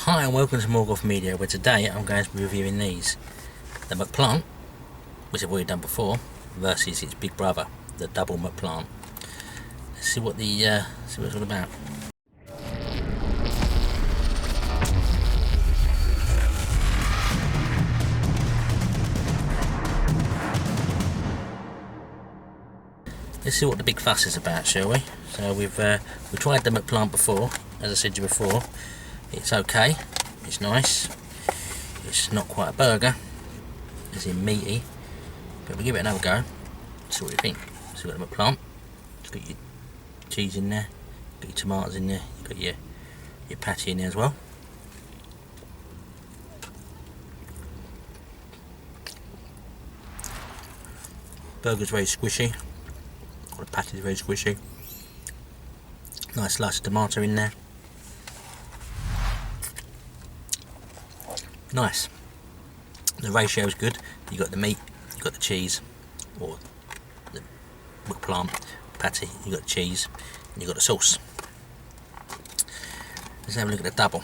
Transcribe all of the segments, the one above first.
Hi and welcome to Morgoths Media, where today I'm going to be reviewing these. The McPlant, which I've already done before, versus its big brother, the double McPlant. Let's see what it's all about. Let's see what the big fuss is about, shall we? So we've tried the McPlant before, as I said to you before. It's okay, it's nice. It's not quite a burger, as in meaty, but we'll give it another go. See what you think. So we've got the McPlant. It's got your cheese in there, got your tomatoes in there, you've got your patty in there as well. Burger's very squishy. The patty's very squishy. Nice slice of tomato in there. Nice. The ratio is good. You got the meat, you got the cheese, or the McPlant patty. You got the cheese, and you got the sauce. Let's have a look at the double.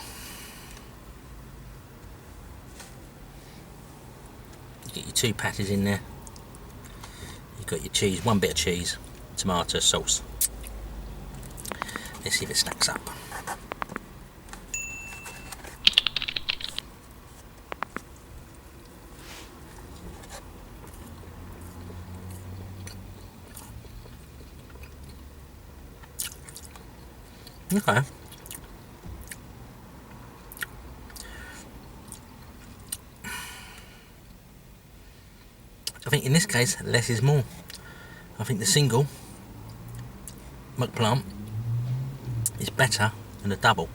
You get your two patties in there. You got your cheese, one bit of cheese, tomato sauce. Let's see if it stacks up. Okay. I think in this case, less is more. I think the single McPlant is better than the double.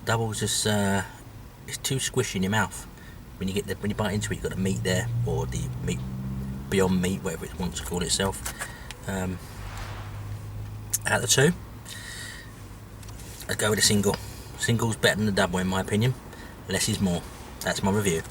Double is just it's too squishy in your mouth. When you bite into it, you've got the meat there, or the meat, beyond meat, whatever it wants to call itself. Out of the two, I'd go with a single. Single's better than the double in my opinion. Less is more. That's my review.